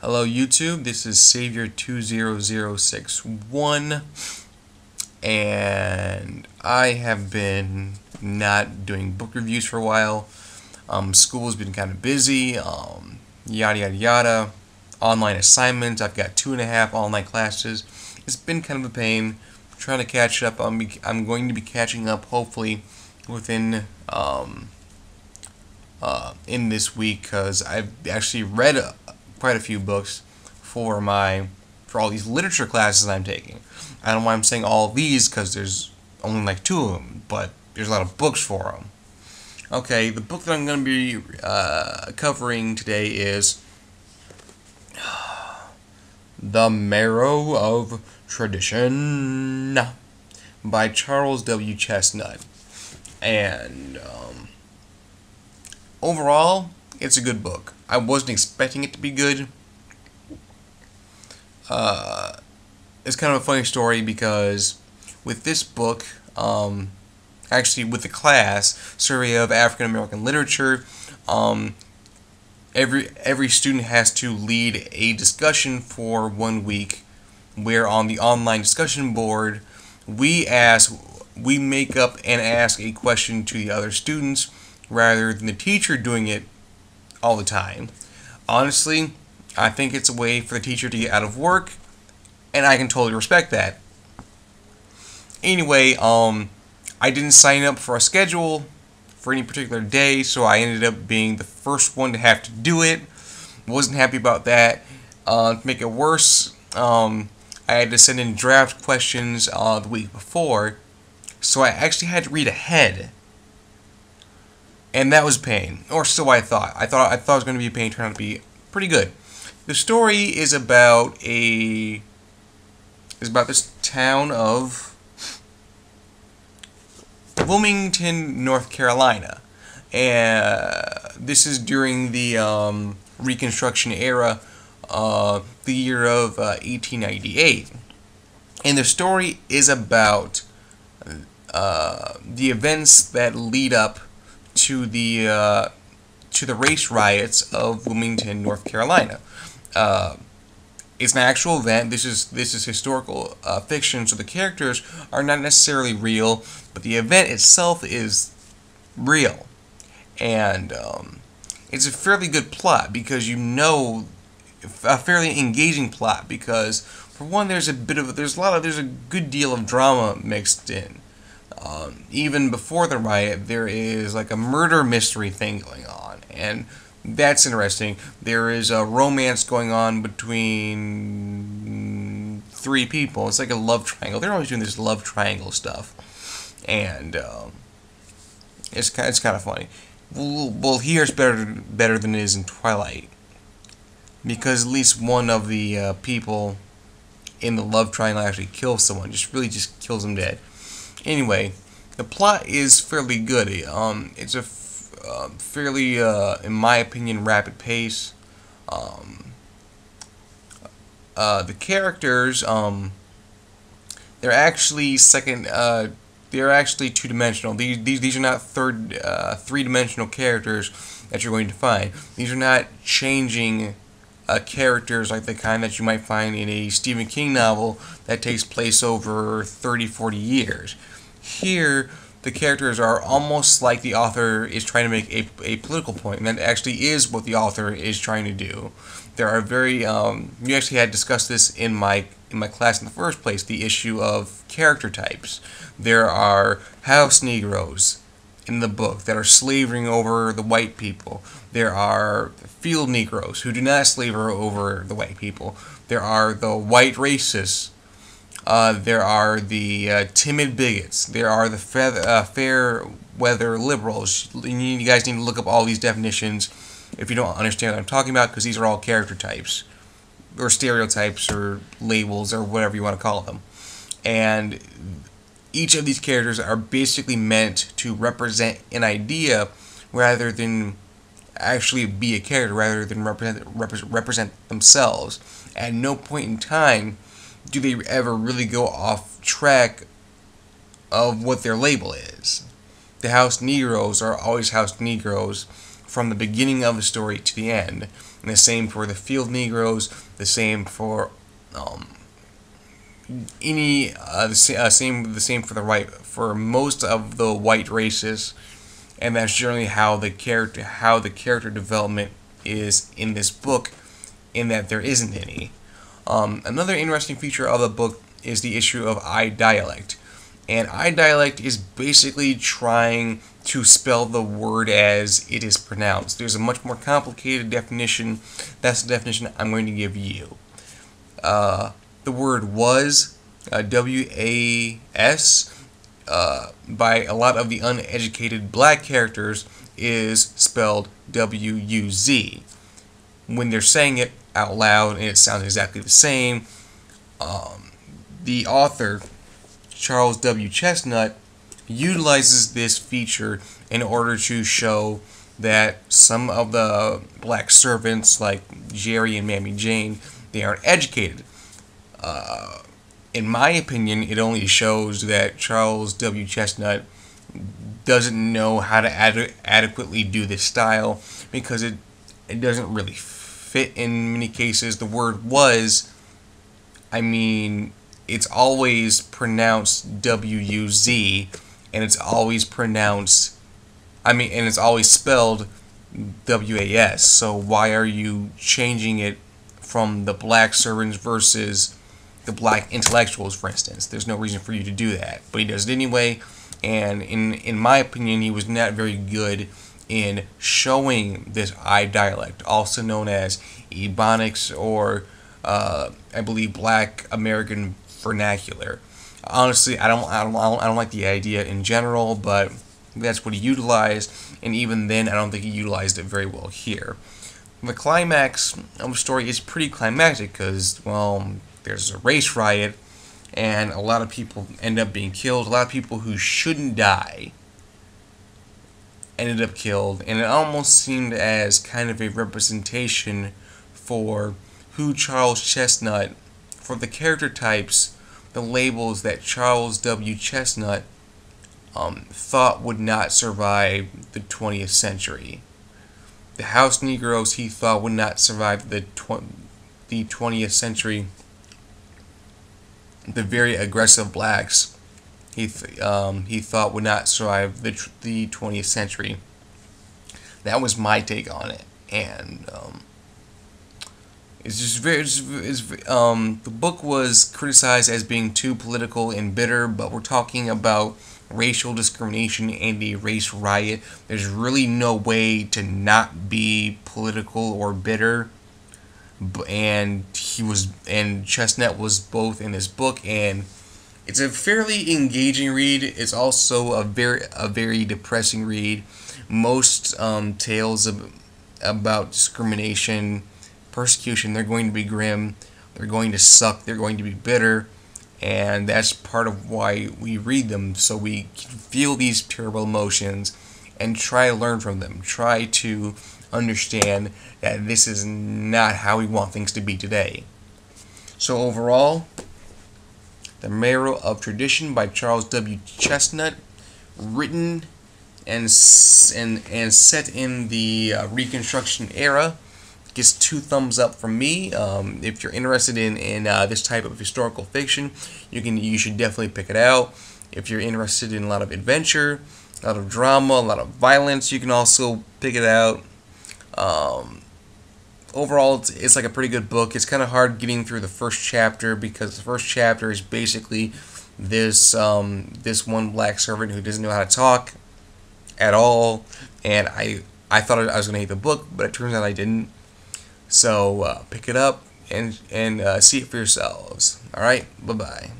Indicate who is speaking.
Speaker 1: Hello YouTube, this is Savior20061 and I have been not doing book reviews for a while. School's been kind of busy, yada yada yada. Online assignments, I've got 2.5 online classes. It's been kind of a pain. I'm trying to catch up. I'm going to be catching up hopefully within in this week because I've actually read quite a few books for all these literature classes I'm taking. I don't know why I'm saying all of these because there's only like 2 of them, but there's a lot of books for them. Okay, the book that I'm going to be covering today is The Marrow of Tradition by Charles W. Chestnut. And overall, it's a good book. I wasn't expecting it to be good. It's kind of a funny story because with this book, actually with the class, Survey of African American Literature, every student has to lead a discussion for 1 week, where on the online discussion board, we make up and ask a question to the other students rather than the teacher doing it all the time. Honestly, I think it's a way for the teacher to get out of work, and I can totally respect that. Anyway, I didn't sign up for a schedule for any particular day, so I ended up being the first one to have to do it. Wasn't happy about that. To make it worse, I had to send in draft questions the week before, so I actually had to read ahead. And that was pain, or so I thought. I thought it was going to be a pain. Turned out to be pretty good. The story is about this town of Wilmington, North Carolina, and this is during the Reconstruction era, the year of 1898. And the story is about the events that lead up to the race riots of Wilmington, North Carolina. It's an actual event. This is historical fiction, so the characters are not necessarily real, but the event itself is real, and it's a fairly good plot because a fairly engaging plot because for one, there's a good deal of drama mixed in. Even before the riot, there is like a murder mystery thing going on, and that's interesting. There is a romance going on between 3 people. It's like a love triangle. They're always doing this love triangle stuff, and it's kind of funny. Well, here it's better than it is in Twilight, because at least one of the people in the love triangle actually kills someone. Just kills them dead. Anyway, the plot is fairly good. It's a fairly, in my opinion, rapid pace. The characters, they're actually they're actually 2-dimensional. These are not 3-dimensional characters that you're going to find. These are not changing characters like the kind that you might find in a Stephen King novel that takes place over 30-40 years. Here, the characters are almost like the author is trying to make a political point, and that actually is what the author is trying to do. There are we actually had discussed this in my class in the first place, the issue of character types. There are house Negroes in the book that are slavering over the white people. There are field Negroes who do not slave over the white people. There are the white racists. There are the timid bigots. There are the fair weather liberals. You guys need to look up all these definitions if you don't understand what I'm talking about, because these are all character types, or stereotypes, or labels, or whatever you want to call them. And each of these characters are basically meant to represent an idea rather than actually be a character, rather than represent themselves. At no point in time do they ever really go off track of what their label is. The house Negroes are always house Negroes from the beginning of the story to the end. and the same for the field Negroes, the same for the same for for most of the white races, and that's generally how the character development is in this book, in that there isn't any. Another interesting feature of the book is the issue of I dialect, and I dialect is basically trying to spell the word as it is pronounced. There's a much more complicated definition. That's the definition I'm going to give you. The word was, W-A-S, by a lot of the uneducated black characters, is spelled W-U-Z. When they're saying it out loud and it sounds exactly the same, the author, Charles W. Chestnut, utilizes this feature in order to show that some of the black servants, like Jerry and Mammy Jane, they aren't educated. In my opinion, it only shows that Charles W. Chestnut doesn't know how to adequately do this style, because it doesn't really fit in many cases. The word was, I mean, it's always pronounced W-U-Z, and it's always pronounced, and it's always spelled W-A-S. So why are you changing it from the black servants versus the black intellectuals, for instance? There's no reason for you to do that, but he does it anyway. And in my opinion, he was not very good in showing this I dialect, also known as Ebonics, or I believe Black American Vernacular. Honestly, I don't like the idea in general, but that's what he utilized, and even then, I don't think he utilized it very well here. The climax of the story is pretty climactic because, well, there's a race riot, and a lot of people end up being killed. A lot of people who shouldn't die ended up killed, and it almost seemed as kind of a representation for who Charles Chestnut, for the character types, the labels that Charles W. Chestnut thought would not survive the 20th century. The house Negroes he thought would not survive the 20th century. The very aggressive blacks he thought would not survive the 20th century. That was my take on it, and it's just the book was criticized as being too political and bitter, but we're talking about racial discrimination and a race riot. There's really no way to not be political or bitter, and Chestnut was both in this book, and it's a fairly engaging read. It's also a very depressing read. Most tales about discrimination, persecution, they're going to be grim, they're going to suck, they're going to be bitter, and that's part of why we read them, so we can feel these terrible emotions and try to learn from them, try to understand that this is not how we want things to be today. So overall, The Marrow of Tradition by Charles W. Chestnut, written and set in the Reconstruction era, gets 2 thumbs up from me. If you're interested in this type of historical fiction, you should definitely pick it out. If you're interested in a lot of adventure, a lot of drama, a lot of violence, you can also pick it out. Overall, it's like a pretty good book. It's kind of hard getting through the first chapter, because the first chapter is basically this one black servant who doesn't know how to talk at all, and I thought I was going to hate the book, but it turns out I didn't. So pick it up and see it for yourselves. Alright, bye-bye.